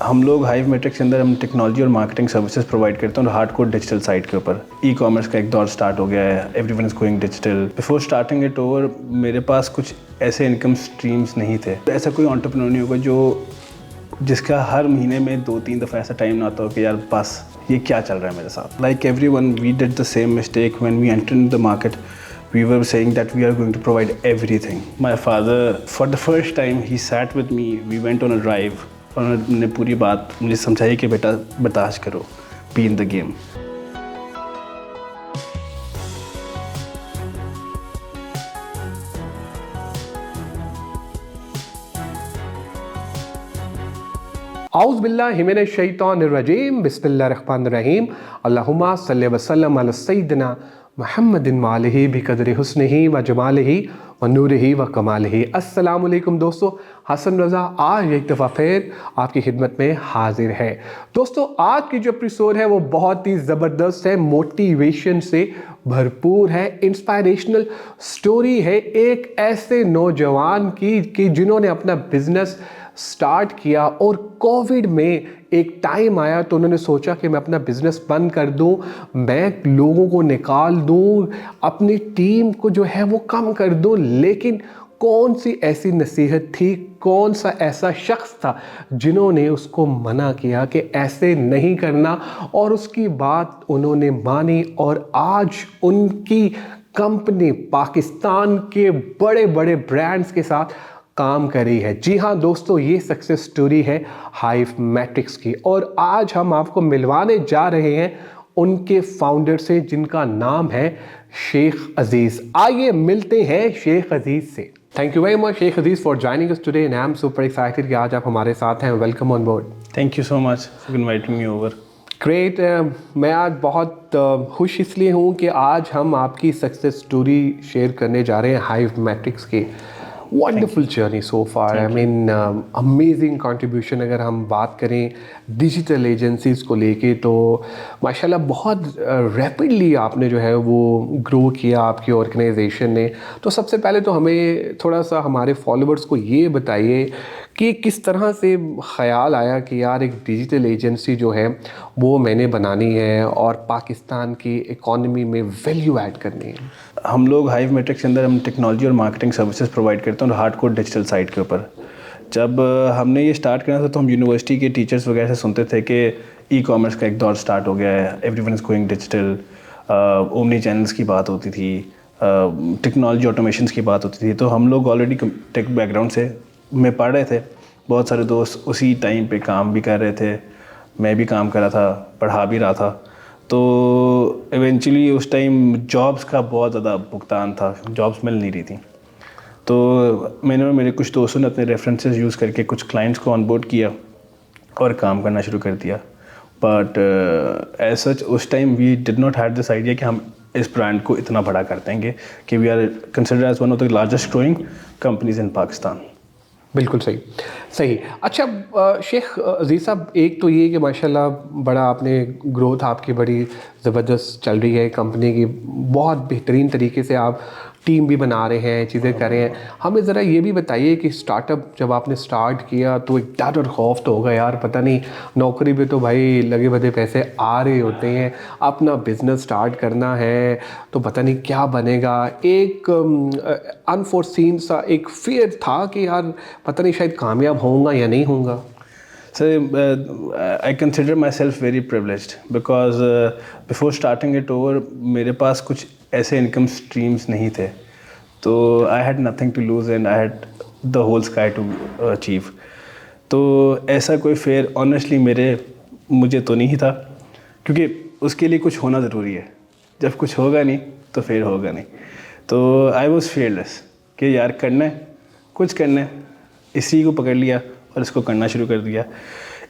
हम लोग hive matrix के अंदर हम टेक्नोलॉजी और मार्केटिंग सर्विसेज प्रोवाइड करते हैं और हार्डकोर डिजिटल साइट के ऊपर ई कॉमर्स का एक दौर स्टार्ट हो गया है। Everyone is going digital. Before starting it over मेरे पास कुछ ऐसे इनकम स्ट्रीम्स नहीं थे। ऐसा कोई एंटरप्रेन्योर नहीं होगा जो जिसका हर महीने में 2-3 दफ़ा ऐसा टाइम ना आता हो कि यार बस ये क्या चल रहा है मेरे साथ। Like everyone we did the same mistake when we entered in the market. We were saying that we are going to provide everything. My father, for the first time, he sat with me. We went on a drive. और उन्होंने पूरी बात मुझे समझाई कि बेटा बर्दाश्त करो, be in the game. औज़ बिल्लाहि मिनश शैतानिर रजीम बिस्मिल्लाहिर रहमानिर रहीम अल्लाहुम्मा सल्लि व सल्लिम अला सय्यिदिना मुहम्मदिन व आलिहि बिक़द्रि हुस्निही व जमालिही व नूरिही व कमालिही। अस्सलामु अलैकुम दोस्तों, हसन रज़ा आज एक दफ़ा फिर आपकी खिदमत में हाजिर है। दोस्तों आज की जो एपिसोड है वो बहुत ही ज़बरदस्त है, मोटिवेशन से भरपूर है, इंस्पायरेशनल स्टोरी है एक ऐसे नौजवान की कि जिन्होंने अपना बिजनेस स्टार्ट किया और कोविड में एक टाइम आया तो उन्होंने सोचा कि मैं अपना बिज़नेस बंद कर दूं, मैं लोगों को निकाल दूं, अपनी टीम को जो है वो कम कर दूं। लेकिन कौन सी ऐसी नसीहत थी, कौन सा ऐसा शख्स था जिन्होंने उसको मना किया कि ऐसे नहीं करना, और उसकी बात उन्होंने मानी और आज उनकी कंपनी पाकिस्तान के बड़े बड़े ब्रांड्स के साथ काम करी है। जी हाँ दोस्तों, ये सक्सेस स्टोरी है हाइव मैट्रिक्स की और आज हम आपको मिलवाने जा रहे हैं उनके फाउंडर से जिनका नाम है शेख अजीज़। आइए मिलते हैं शेख अजीज़ से। Thank you very much Sheikh Aziz for joining us today and I am super excited कि आज आप हमारे साथ हैं। Welcome on board. Thank you so much for inviting me over. Great. मैं आज बहुत खुश इसलिए हूँ कि आज हम आपकी सक्सेस स्टोरी शेयर करने जा रहे हैं हाइव मैट्रिक्स के। Wonderful journey so far, I mean amazing contribution. अगर हम बात करें डिजिटल एजेंसीज़ को लेके तो माशाल्लाह बहुत रैपिडली आपने जो है वो ग्रो किया आपकी ऑर्गेनाइजेशन ने। तो सबसे पहले तो हमें थोड़ा सा हमारे फॉलोअर्स को ये बताइए कि किस तरह से ख़याल आया कि यार एक डिजिटल एजेंसी जो है वो मैंने बनानी है और पाकिस्तान की इकॉनमी में वैल्यू ऐड करनी है। हम लोग हाइव मैट्रिक्स के अंदर हम टेक्नोलॉजी और मार्केटिंग सर्विसेज प्रोवाइड करते हैं और हार्डकोर डिजिटल साइट के ऊपर। जब हमने ये स्टार्ट करना था तो हम यूनिवर्सिटी के टीचर्स वगैरह से सुनते थे कि ई कॉमर्स का एक दौर स्टार्ट हो गया है, everyone is going digital, omni channels की बात होती थी, टेक्नोलॉजी ऑटोमेशन की बात होती थी। तो हम लोग ऑलरेडी टेक बैकग्राउंड से में पढ़ रहे थे, बहुत सारे दोस्त उसी टाइम पे काम भी कर रहे थे, मैं भी काम कर रहा था, पढ़ा भी रहा था। तो इवेंचुअली उस टाइम जॉब्स का बहुत ज़्यादा भुगतान था, जॉब्स मिल नहीं रही थी। तो मैंने और मेरे कुछ दोस्तों ने अपने रेफरेंसेस यूज़ करके कुछ क्लाइंट्स को ऑनबोर्ड किया और काम करना शुरू कर दिया। बट एज सच उस time we did not have this idea कि हम इस ब्रांड को इतना बड़ा कर देंगे कि we are considered as one of the largest growing companies in Pakistan. बिल्कुल सही सही। अच्छा शेख अजीज़ साहब, एक तो ये कि माशाल्लाह बड़ा आपने ग्रोथ आपकी बड़ी ज़बरदस्त चल रही है, कंपनी की बहुत बेहतरीन तरीके से आप टीम भी बना रहे हैं, चीज़ें कर रहे हैं। हमें ज़रा ये भी बताइए कि स्टार्टअप जब आपने स्टार्ट किया तो एक डर और खौफ तो होगा यार, पता नहीं नौकरी पे तो भाई लगे भदे पैसे आ रहे होते हैं, अपना बिज़नेस स्टार्ट करना है तो पता नहीं क्या बनेगा। एक अनफोर्सीन सा एक फियर था कि यार पता नहीं शायद कामयाब होऊंगा या नहीं होऊंगा। So I consider myself very privileged because before starting it over मेरे पास कुछ ऐसे इनकम स्ट्रीम्स नहीं थे। तो I had nothing to lose and I had the whole sky to achieve। तो ऐसा कोई फेयर ऑनेस्टली मुझे तो नहीं था, क्योंकि उसके लिए कुछ होना ज़रूरी है। जब कुछ होगा नहीं तो फिर होगा नहीं। तो I was fearless कि यार करना है, कुछ करना है, इसी को पकड़ लिया और इसको करना शुरू कर दिया।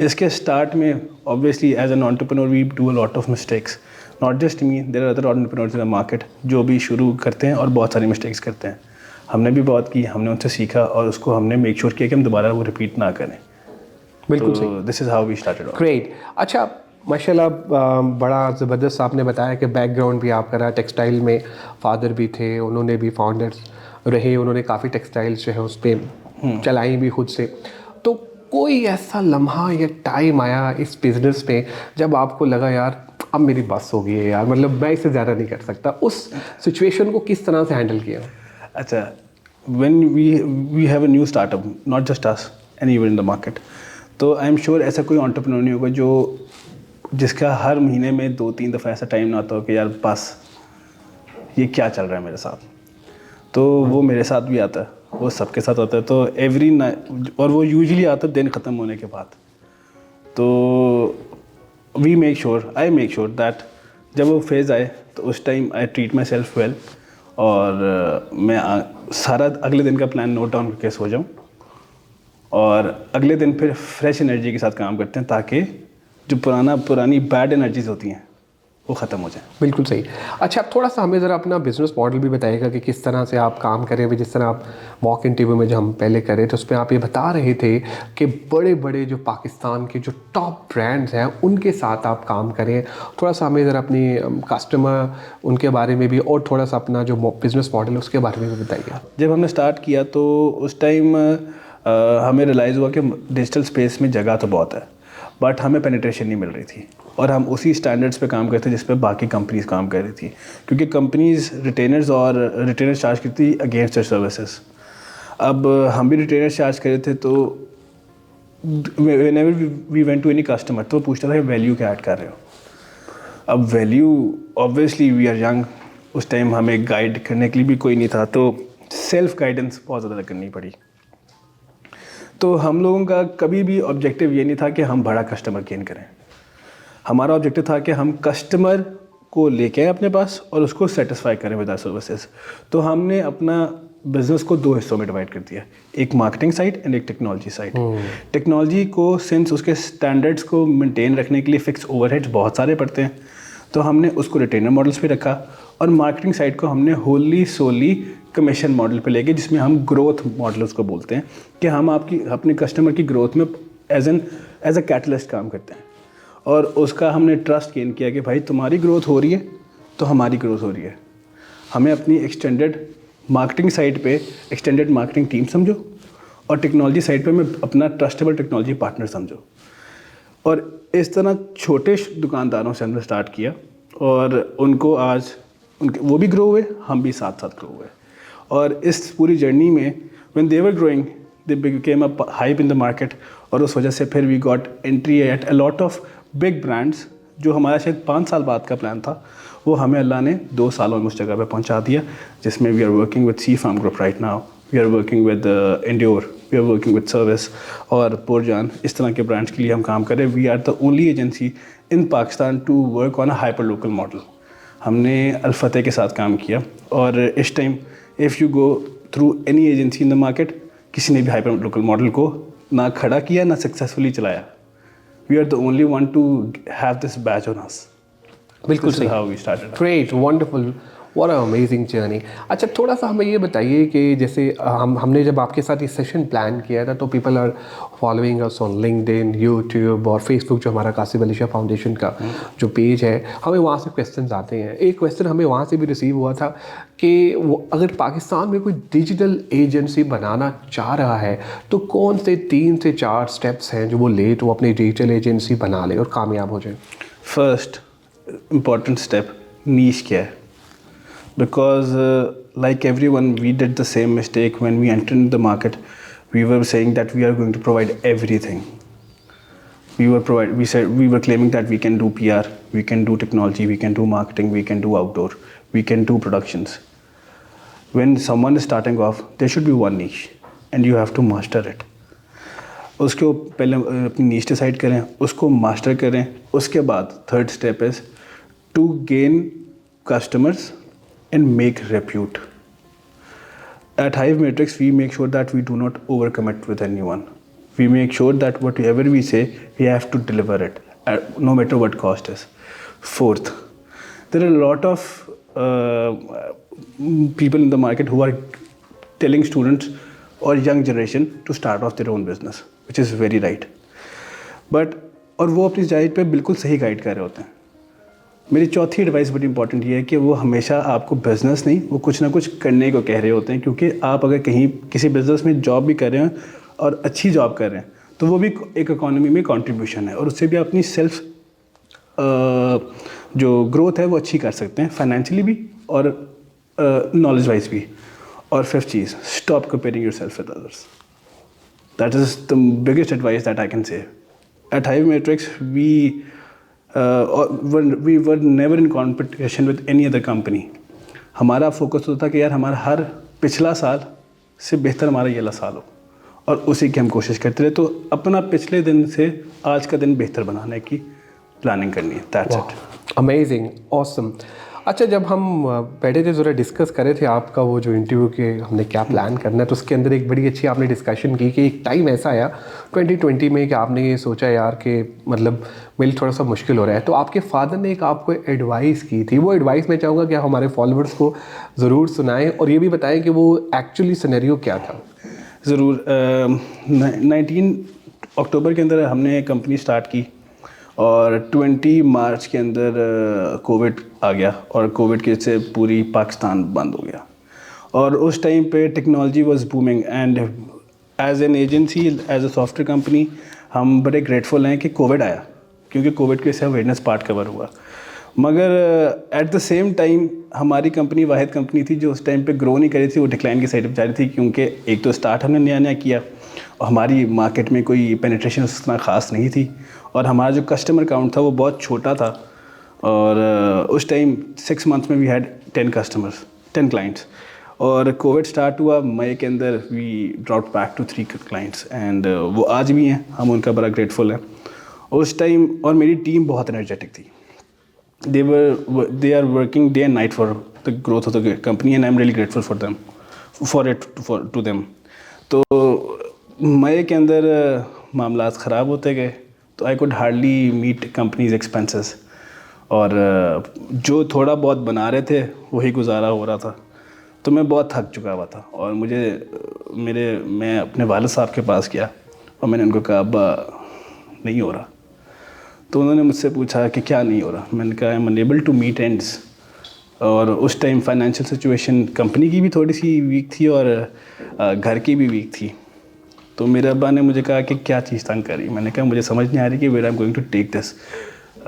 इसके स्टार्ट में obviously as an entrepreneur we do a lot of mistakes, not just me, there are other entrepreneurs in the market जो भी शुरू करते हैं और बहुत सारी मिस्टेक्स करते हैं। हमने भी बहुत की, हमने उनसे सीखा और उसको हमने मेक श्योर किया कि हम दोबारा वो रिपीट ना करें। बिल्कुल सही। This is how we started off. Great. अच्छा माशाल्लाह बड़ा ज़बरदस्त आपने बताया कि बैकग्राउंड भी आपका रहा, टेक्सटाइल में फादर भी थे, उन्होंने भी फाउंडर्स रहे, उन्होंने काफ़ी टेक्सटाइल्स जो है उस पर चलाई भी खुद से। तो कोई ऐसा लम्हा या टाइम आया इस बिज़नेस में जब आपको लगा यार अब मेरी बस हो गई है यार, मतलब मैं इससे ज़्यादा नहीं कर सकता, उस सिचुएशन को किस तरह से हैंडल किया? अच्छा, when we have a new startup, not just us, anywhere in the market, तो आई एम श्योर ऐसा कोई एंटरप्रेन्योर नहीं होगा जो जिसका हर महीने में 2-3 दफ़ा ऐसा टाइम ना आता हो कि यार बस ये क्या चल रहा है मेरे साथ। तो वो मेरे साथ भी आता है, वो सबके साथ होता है। तो एवरी नाइट, और वो यूजुअली आता है दिन ख़त्म होने के बाद। तो आई मेक श्योर दैट जब वो फेज़ आए तो उस time I treat my self well, और मैं सारा अगले दिन का प्लान नोट डाउन करके सो जाऊँ, और अगले दिन फिर फ्रेश एनर्जी के साथ काम करते हैं ताकि जो पुरानी बैड एनर्जीज होती हैं वो ख़त्म हो जाए। बिल्कुल सही। अच्छा, आप थोड़ा सा हमें ज़रा अपना बिज़नेस मॉडल भी बताइएगा कि किस तरह से आप काम करें हुए। जिस तरह आप मॉक इंटरव्यू में जो हम पहले करे थे उसमें आप ये बता रहे थे कि बड़े बड़े जो पाकिस्तान के जो टॉप ब्रांड्स हैं उनके साथ आप काम करें। थोड़ा सा हमें ज़रा अपनी कस्टमर उनके बारे में भी, और थोड़ा सा अपना जो बिज़नेस मॉडल है उसके बारे में भी बताइए। जब हमने स्टार्ट किया तो उस टाइम हमें रियलाइज़ हुआ कि डिजिटल स्पेस में जगह तो बहुत है, बट हमें पेनिट्रेशन नहीं मिल रही थी, और हम उसी स्टैंडर्ड्स पे काम करते जिस पे बाकी कंपनीज काम कर रही थी, क्योंकि कंपनीज रिटेनर्स चार्ज करती थी अगेंस्ट देयर सर्विसेज। अब हम भी रिटेनर्स चार्ज कर रहे थे, तो whenever we went to any customer तो पूछता था वैल्यू क्या ऐड कर रहे हो। अब value, obviously we are young, उस टाइम हमें गाइड करने के लिए भी कोई नहीं था, तो सेल्फ गाइडेंस बहुत ज़्यादा करनी पड़ी। तो हम लोगों का कभी भी ऑब्जेक्टिव ये नहीं था कि हम बड़ा कस्टमर गेन करें। हमारा ऑब्जेक्टिव था कि हम कस्टमर को लेके आए अपने पास और उसको सेटिस्फाई करें विद आवर सर्विसेज। तो हमने अपना बिज़नेस को 2 हिस्सों में डिवाइड कर दिया, एक मार्केटिंग साइड एंड एक टेक्नोलॉजी साइड। टेक्नोलॉजी को सिंस उसके स्टैंडर्ड्स को मेंटेन रखने के लिए फिक्स ओवरहेड्स बहुत सारे पड़ते हैं, तो हमने उसको रिटेनर मॉडल्स पे रखा, और मार्केटिंग साइड को हमने होली सोली कमीशन मॉडल पे लेके, जिसमें हम ग्रोथ मॉडल उसको बोलते हैं कि हम अपने कस्टमर की ग्रोथ में एज अ कैटलिस्ट काम करते हैं। और उसका हमने ट्रस्ट गेन किया कि भाई तुम्हारी ग्रोथ हो रही है तो हमारी ग्रोथ हो रही है। हमें अपनी एक्सटेंडेड मार्केटिंग साइड पे एक्सटेंडेड मार्केटिंग टीम समझो, और टेक्नोलॉजी साइड पे मैं अपना ट्रस्टेबल टेक्नोलॉजी पार्टनर समझो। और इस तरह छोटे दुकानदारों से हमने स्टार्ट किया, और उनको आज वो भी ग्रो हुए, हम भी साथ साथ ग्रो हुए। और इस पूरी जर्नी में when they were growing they became a hype in the market, और उस वजह से फिर we got entry at a lot of big brands. जो हमारा शायद 5 साल बाद का प्लान था, वो हमें अल्लाह ने 2 सालों में उस जगह पे पहुंचा दिया, जिसमें we are working with Sea Farm group right now, we are working with Endure, we are working with Servis और पुरजान। इस तरह के ब्रांड्स के लिए हम काम कर रहे हैं। We are the only agency in Pakistan to work on a hyper local model. हमने अल-फतेह के साथ काम किया, और इस time if you go through any agency in the market, किसी ने भी हाइपर लोकल मॉडल को ना खड़ा किया ना सक्सेसफुली चलाया। We are the only one to have this badge on us. बिल्कुल This सही। is how we started. Great, wonderful, what a amazing journey. अच्छा, थोड़ा सा हमें ये बताइए कि जैसे हमने जब आपके साथ ये सेशन प्लान किया था तो people are following us on LinkedIn, YouTube और फेसबुक, जो हमारा कासिम अली शाह फाउंडेशन का जो पेज है, हमें वहाँ से क्वेश्चंस आते हैं। एक क्वेश्चन हमें वहाँ से भी रिसीव हुआ था कि अगर पाकिस्तान में कोई डिजिटल एजेंसी बनाना चाह रहा है तो कौन से 3 से 4 स्टेप्स हैं जो वो ले तो वो अपनी डिजिटल एजेंसी बना ले और कामयाब हो जाए? First important step, niche क्या है? Because like everyone, we did the same mistake when we entered in the market. We were saying that we are going to provide everything. We were claiming that we can do PR, we can do technology, we can do marketing, we can do outdoor, we can do productions. When someone is starting off, there should be one niche, and you have to master it. उसको पहले अपनी नीश decide करें, उसको master करें। उसके बाद third step is to gain customers and make repute. At Hive Matrix, we make sure that we do not overcommit with anyone. We make sure that whatever we say, we have to deliver it, no matter what cost is. Fourth, there are a lot of people in the market who are telling students or young generation to start off their own business, which is very right. But और वो अपनी जाइड पे बिल्कुल सही guide कर रहे होते हैं। मेरी चौथी एडवाइस बड़ी इंपॉर्टेंट ये है कि वो हमेशा आपको बिज़नेस नहीं, वो कुछ ना कुछ करने को कह रहे होते हैं। क्योंकि आप अगर कहीं किसी बिज़नेस में जॉब भी कर रहे हैं और अच्छी जॉब कर रहे हैं, तो वो भी एक इकोनॉमी में कंट्रीब्यूशन है, और उससे भी अपनी सेल्फ जो ग्रोथ है वो अच्छी कर सकते हैं, फाइनेंशियली भी और नॉलेज वाइज भी। और फिफ्थ चीज़, stop comparing yourself with others. That is the biggest advice that I can say. At Hive Matrix we were never in competition with any other company. हमारा फोकस होता था कि यार हमारा हर पिछला साल से बेहतर हमारा ये वाला साल हो, और उसी की हम कोशिश करते रहे। तो अपना पिछले दिन से आज का दिन बेहतर बनाने की प्लानिंग करनी है। That's it. Amazing, awesome. अच्छा, जब हम बैठे थे ज़रा डिस्कस कर रहे थे आपका वो जो इंटरव्यू के हमने क्या प्लान करना है, तो उसके अंदर एक बड़ी अच्छी आपने डिस्कशन की कि एक टाइम ऐसा आया 2020 में कि आपने ये सोचा यार कि मतलब मेरे लिए थोड़ा सा मुश्किल हो रहा है, तो आपके फादर ने एक आपको एडवाइस की थी। वो एडवाइस मैं चाहूँगा कि आप हमारे फॉलोअर्स को ज़रूर सुनाएं और ये भी बताएं कि वो एक्चुअली सिनेरियो क्या था। ज़रूर। 19 अक्टूबर के अंदर हमने कंपनी स्टार्ट की, और 20 मार्च के अंदर कोविड आ गया, और कोविड के से पूरी पाकिस्तान बंद हो गया। और उस टाइम पे technology was booming, and as an agency, as a software company, हम बड़े ग्रेटफुल हैं कि कोविड आया, क्योंकि कोविड की वजह से अवेयरनेस पार्ट कवर हुआ। मगर एट द सेम टाइम हमारी कंपनी वाहिद कंपनी थी जो उस टाइम पे ग्रो नहीं करी थी, वो डिक्लाइन की साइड पर जा रही थी, क्योंकि एक तो स्टार्ट हमने नया नया किया और हमारी मार्केट में कोई पेनिट्रेशन उतना ख़ास नहीं थी, और हमारा जो कस्टमर काउंट था वो बहुत छोटा था। और उस टाइम 6 मंथ्स में वी हैड 10 कस्टमर्स, 10 क्लाइंट्स। और कोविड स्टार्ट हुआ मई के अंदर, we drop back to 3 clients, and वो आज भी हैं, हम उनका बड़ा ग्रेटफुल हैं उस टाइम। और मेरी टीम बहुत एनर्जेटिक थी। they are working day and night for the growth of the company, and I'm really grateful for them, to them. तो मई के अंदर मामलात ख़राब होते गए, तो I could hardly meet companies expenses, और जो थोड़ा बहुत बना रहे थे वही गुजारा हो रहा था। तो मैं बहुत थक चुका हुआ था, और मैं अपने वालिद साहब के पास गया और मैंने उनको कहा अब्बा नहीं हो रहा। तो उन्होंने मुझसे पूछा कि क्या नहीं हो रहा। मैंने कहा I am unable to meet ends. और उस टाइम फाइनेंशियल सिचुएशन कंपनी की भी थोड़ी सी वीक थी और घर की भी वीक थी। तो मेरे अब्बा ने मुझे कहा कि क्या चीज़ तंग करी। मैंने कहा मुझे समझ नहीं आ रही कि where I am going to take this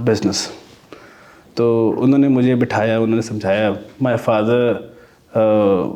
business. तो उन्होंने मुझे बिठाया, उन्होंने समझाया। My father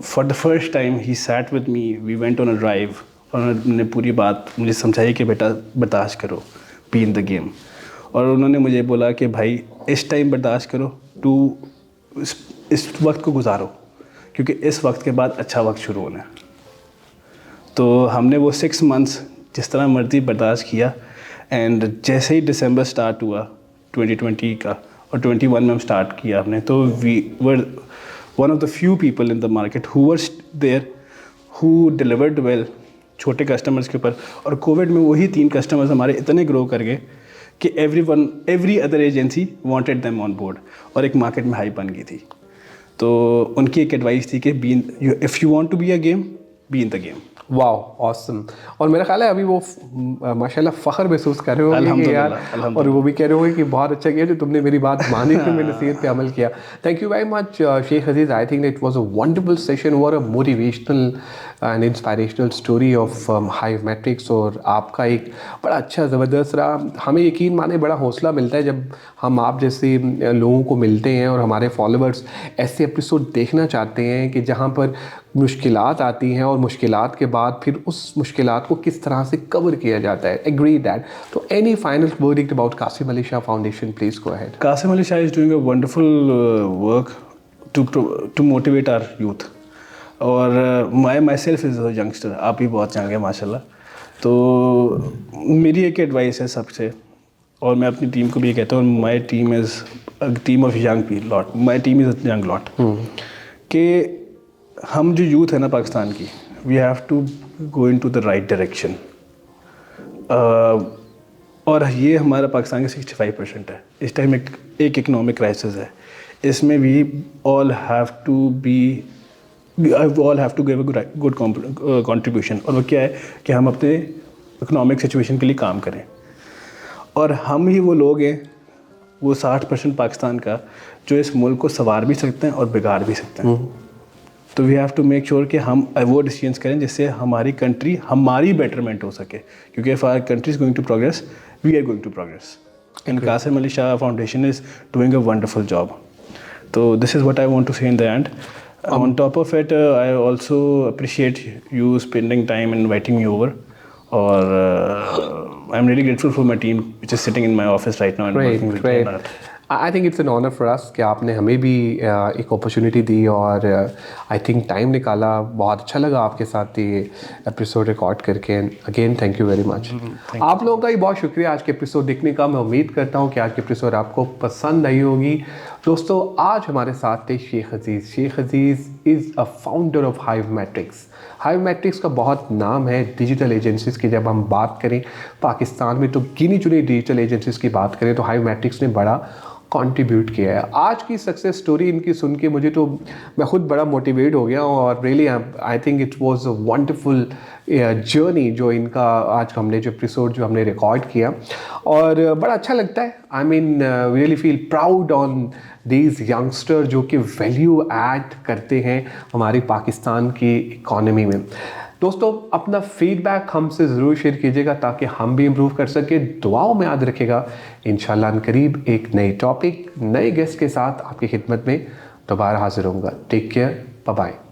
for the first time ही sat with me, we went on a drive, और उन्होंने पूरी बात मुझे समझाई कि बेटा बर्दाश्त करो, बी इन द गेम। और उन्होंने मुझे बोला कि भाई इस टाइम बर्दाश्त करो, तू इस वक्त को गुजारो, क्योंकि इस वक्त के बाद अच्छा वक्त शुरू होना है। तो हमने वो 6 मंथ्स जिस तरह मर्जी बर्दाश्त किया, एंड जैसे ही दिसंबर स्टार्ट हुआ 2020 का, और 21 में हम स्टार्ट किया हमने, तो we were one of the few people in the market who were there who delivered well छोटे कस्टमर्स के ऊपर। और कोविड में वही 3 कस्टमर्स हमारे इतने ग्रो कर गए कि every other agency wanted them on board, और एक मार्केट में हाई बन गई थी। तो उनकी एक एडवाइस थी कि if you want to be a game, be in the game. Wow, awesome. और मेरा ख्याल है अभी वो माशाल्लाह फ़ख्र महसूस कर रहे होंगे कि यार, और वो भी कह रहे होंगे कि बहुत अच्छा किया जो तुमने मेरी बात मानी, फिर मेरी नसीहत पे अमल किया। Thank you very much Sheikh Aziz. I think it was a wonderful session, were a motivational and inspirational story of Hive Matrix. और आपका एक बड़ा अच्छा ज़बरदस्त रहा। हमें यकीन माने बड़ा हौसला मिलता है जब हम आप जैसे लोगों को मिलते हैं, और हमारे फॉलोअर्स ऐसे एपिसोड देखना चाहते हैं कि जहाँ पर मुश्किलात आती हैं, और मुश्किलात के बाद फिर उस मुश्किलात को किस तरह से कवर किया जाता है। Agree that. तो any final verdict about Qasim Ali Shah foundation, please go ahead. Qasim Ali Shah is doing a wonderful work to motivate our youth. और myself is a youngster, आप भी बहुत यंग हैं माशाल्लाह। तो मेरी एक एडवाइस है सबसे, और मैं अपनी टीम को भी ये कहता हूँ, my team is a team of young lot, my team is a young lot, कि हम जो यूथ है ना पाकिस्तान की, we have to go in to the right direction. और ये हमारा पाकिस्तान का 65% है। इस टाइम एक इकोनॉमिक क्राइसिस है, इसमें we all have to give a good contribution. और वो क्या है कि हम अपने इकोनॉमिक सिचुएशन के लिए काम करें। और हम ही वो लोग हैं, वो 60% पाकिस्तान का, जो इस मुल्क को संवार भी सकते हैं और बिगाड़ भी सकते हैं। तो we have to make sure कि हम वो डिसीजंस करें जिससे हमारी कंट्री हमारी बेटरमेंट हो सके, क्योंकि if our country is going to progress we are going to progress. And Qasim Ali Shah foundation is doing a wonderful job. तो this is what I want to say in the end. On top of it, I also appreciate you spending time and inviting me over. Or I'm really grateful for my team, which is sitting in my office right now and working with me on that. I think it's an honour for us कि आपने हमें भी एक opportunity दी और I think time निकाला। बहुत अच्छा लगा आपके साथ ये एपिसोड रिकॉर्ड करके। Again thank you very much. आप लोगों का भी बहुत शुक्रिया आज के एपिसोड देखने का। मैं उम्मीद करता हूँ कि आज के एपिसोड आपको पसंद आई होगी। दोस्तों आज हमारे साथ थे Sheikh Aziz. Sheikh Aziz is a founder of Hive Matrix. Hive Matrix का बहुत नाम है डिजिटल एजेंसीज़ की। जब हम बात करें पाकिस्तान में तो गिनी चुनी डिजिटल एजेंसीज़ की बात करें तो हाइव मैट्रिक्स ने बड़ा कंट्रीब्यूट किया है। आज की सक्सेस स्टोरी इनकी सुन के मुझे तो मैं खुद बड़ा मोटिवेट हो गया हूँ और really I think it was a wonderful journey जो इनका आज हमने जो एपिसोड जो हमने रिकॉर्ड किया और बड़ा अच्छा लगता है। I mean really feel proud on these youngster जो कि वैल्यू ऐड करते हैं हमारी पाकिस्तान की इकॉनमी में। दोस्तों अपना फीडबैक हमसे ज़रूर शेयर कीजिएगा ताकि हम भी इम्प्रूव कर सके। दुआओं में याद रखेगा। इंशाल्लाह करीब एक नई टॉपिक नए गेस्ट के साथ आपकी खिदमत में दोबारा हाजिर होऊंगा। Take care, bye bye.